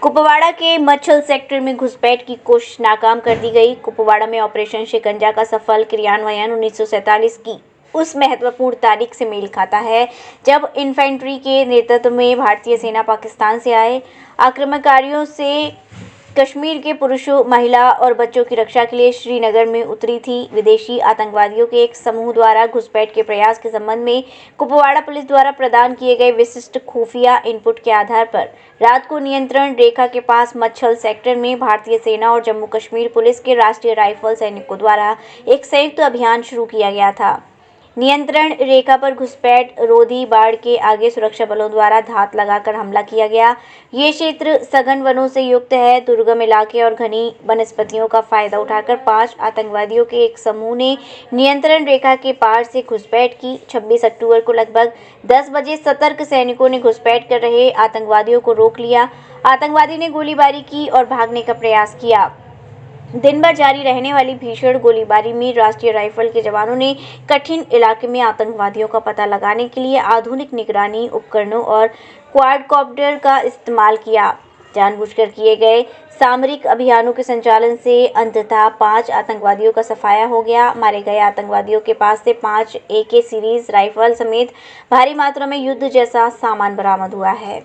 कुपवाड़ा के मच्छल सेक्टर में घुसपैठ की कोशिश नाकाम कर दी गई। कुपवाड़ा में ऑपरेशन शिकंजा का सफल क्रियान्वयन 1947 की उस महत्वपूर्ण तारीख से मेल खाता है जब इन्फेंट्री के नेतृत्व में भारतीय सेना पाकिस्तान से आए आक्रमणकारियों से कश्मीर के पुरुषों, महिला और बच्चों की रक्षा के लिए श्रीनगर में उतरी थी। विदेशी आतंकवादियों के एक समूह द्वारा घुसपैठ के प्रयास के संबंध में कुपवाड़ा पुलिस द्वारा प्रदान किए गए विशिष्ट खुफिया इनपुट के आधार पर रात को नियंत्रण रेखा के पास मच्छल सेक्टर में भारतीय सेना और जम्मू कश्मीर पुलिस के राष्ट्रीय राइफल सैनिकों द्वारा एक संयुक्त अभियान शुरू किया गया था। नियंत्रण रेखा पर घुसपैठ रोधी बाढ़ के आगे सुरक्षा बलों द्वारा धात लगाकर हमला किया गया। ये क्षेत्र सघन वनों से युक्त है। दुर्गम इलाके और घनी वनस्पतियों का फायदा उठाकर 5 आतंकवादियों के एक समूह ने नियंत्रण रेखा के पार से घुसपैठ की। 26 अक्टूबर को लगभग 10 बजे सतर्क सैनिकों ने घुसपैठ कर रहे आतंकवादियों को रोक लिया। आतंकवादी ने गोलीबारी की और भागने का प्रयास किया। दिन भर जारी रहने वाली भीषण गोलीबारी में राष्ट्रीय राइफल के जवानों ने कठिन इलाके में आतंकवादियों का पता लगाने के लिए आधुनिक निगरानी उपकरणों और क्वाडकॉप्टर का इस्तेमाल किया। जानबूझकर किए गए सामरिक अभियानों के संचालन से अंततः 5 आतंकवादियों का सफाया हो गया। मारे गए आतंकवादियों के पास से 5 AK सीरीज राइफल समेत भारी मात्रा में युद्ध जैसा सामान बरामद हुआ है।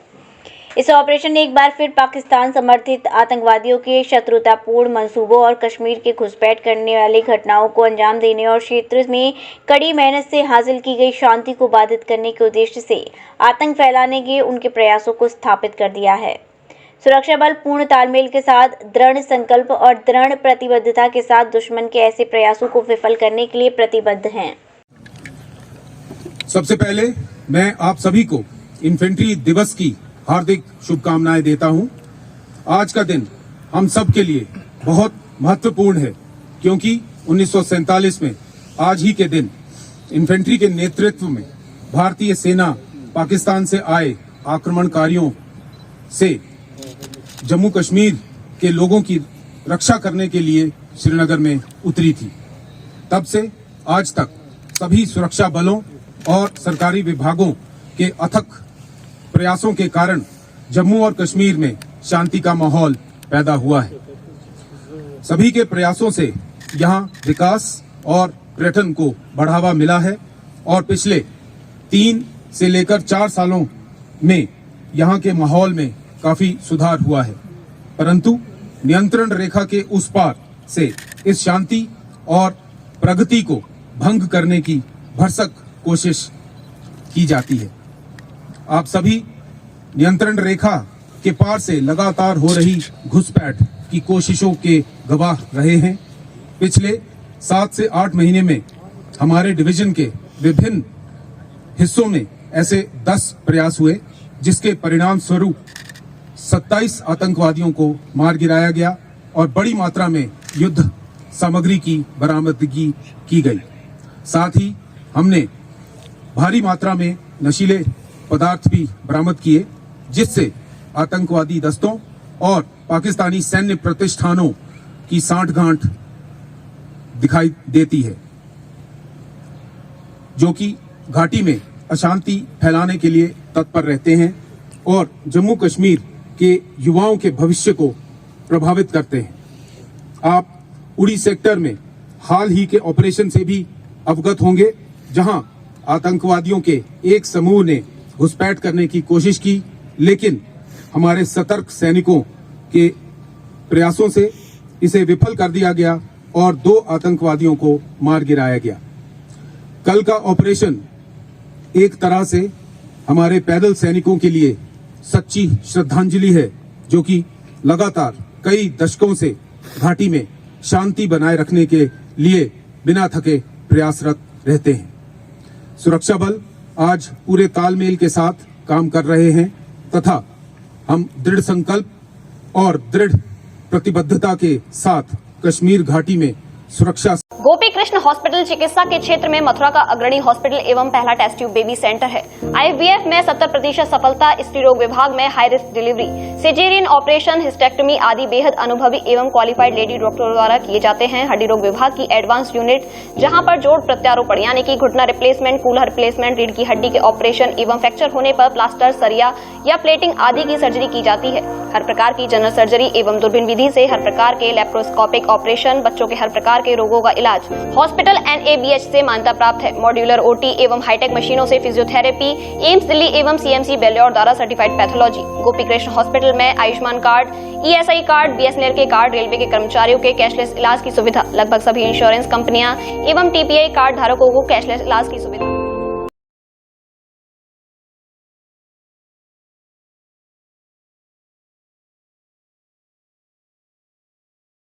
इस ऑपरेशन ने एक बार फिर पाकिस्तान समर्थित आतंकवादियों के शत्रुतापूर्ण मंसूबों और कश्मीर के घुसपैठ करने वाली घटनाओं को अंजाम देने और क्षेत्र में कड़ी मेहनत से हासिल की गई शांति को बाधित करने के उद्देश्य से आतंक फैलाने के उनके प्रयासों को स्थापित कर दिया है। सुरक्षा बल पूर्ण तालमेल के साथ, दृढ़ संकल्प और दृढ़ प्रतिबद्धता के साथ दुश्मन के ऐसे प्रयासों को विफल करने के लिए प्रतिबद्ध हैं। सबसे पहले मैं आप सभी को इन्फेंट्री दिवस की हार्दिक शुभकामनाएं देता हूं। आज का दिन हम सब के लिए बहुत महत्वपूर्ण है क्योंकि 1947 में आज ही के दिन इन्फेंट्री के नेतृत्व में भारतीय सेना पाकिस्तान से आए आक्रमणकारियों से जम्मू कश्मीर के लोगों की रक्षा करने के लिए श्रीनगर में उतरी थी। तब से आज तक सभी सुरक्षा बलों और सरकारी विभागों के अथक प्रयासों के कारण जम्मू और कश्मीर में शांति का माहौल पैदा हुआ है। सभी के प्रयासों से यहां विकास और पर्यटन को बढ़ावा मिला है और पिछले 3 से लेकर 4 सालों में यहां के माहौल में काफी सुधार हुआ है। परंतु नियंत्रण रेखा के उस पार से इस शांति और प्रगति को भंग करने की भरसक कोशिश की जाती है। आप सभी नियंत्रण रेखा के पार से लगातार हो रही घुसपैठ की कोशिशों के गवाह रहे हैं। पिछले 7 से 8 महीने में हमारे डिवीजन के विभिन्न हिस्सों में ऐसे 10 प्रयास हुए जिसके परिणाम स्वरूप 27 आतंकवादियों को मार गिराया गया और बड़ी मात्रा में युद्ध सामग्री की बरामदगी की गई। साथ ही हमने भारी मात्रा में नशीले पदार्थ भी बरामद किए जिससे आतंकवादी दस्तों और पाकिस्तानी सैन्य प्रतिष्ठानों की सांठगांठ दिखाई देती है जो कि घाटी में अशांति फैलाने के लिए तत्पर रहते हैं और जम्मू कश्मीर के युवाओं के भविष्य को प्रभावित करते हैं। आप उड़ी सेक्टर में हाल ही के ऑपरेशन से भी अवगत होंगे जहां आतंकवादियों के एक समूह ने घुसपैठ करने की कोशिश की, लेकिन हमारे सतर्क सैनिकों के प्रयासों से इसे विफल कर दिया गया और 2 आतंकवादियों को मार गिराया गया। कल का ऑपरेशन एक तरह से हमारे पैदल सैनिकों के लिए सच्ची श्रद्धांजलि है जो कि लगातार कई दशकों से घाटी में शांति बनाए रखने के लिए बिना थके प्रयासरत रहते हैं। सुरक्षा बल आज पूरे तालमेल के साथ काम कर रहे हैं तथा हम दृढ़ संकल्प और दृढ़ प्रतिबद्धता के साथ कश्मीर घाटी में सुरक्षा गोपी कृष्ण हॉस्पिटल चिकित्सा के क्षेत्र में मथुरा का अग्रणी हॉस्पिटल एवं पहला टेस्ट ट्यूब बेबी सेंटर है। IVF में 70% सफलता, स्त्री रोग विभाग में high risk delivery, caesarean operation, hysterectomy आदि बेहद अनुभवी एवं क्वालिफाइड लेडी डॉक्टरों द्वारा किए जाते हैं। हड्डी रोग विभाग की एडवांस यूनिट, जहां पर जोड़ प्रत्यारोपण यानी कि घुटना रिप्लेसमेंट, कूल्हा रिप्लेसमेंट, रीढ़ की हड्डी के ऑपरेशन एवं फ्रैक्चर होने पर प्लास्टर, सरिया या प्लेटिंग आदि की सर्जरी की जाती है। हर प्रकार की जनरल सर्जरी एवं दूरबीन विधि से हर प्रकार के लैप्रोस्कोपिक ऑपरेशन, बच्चों के हर प्रकार के रोगों का इलाज हॉस्पिटल NABH से मान्यता प्राप्त है। मॉड्यूलर OT एवं हाईटेक मशीनों से फिजियोथेरेपी, एम्स दिल्ली एवं CMC बेल्योर द्वारा certified pathology. Gopi Krishna hospital में Ayushman card, ESI card, BSNL के कार्ड, रेलवे के कर्मचारियों के कैशलेस इलाज की सुविधा, लगभग सभी इंश्योरेंस कंपनियां एवं TPI कार्ड धारकों को कैशलेस इलाज की सुविधा।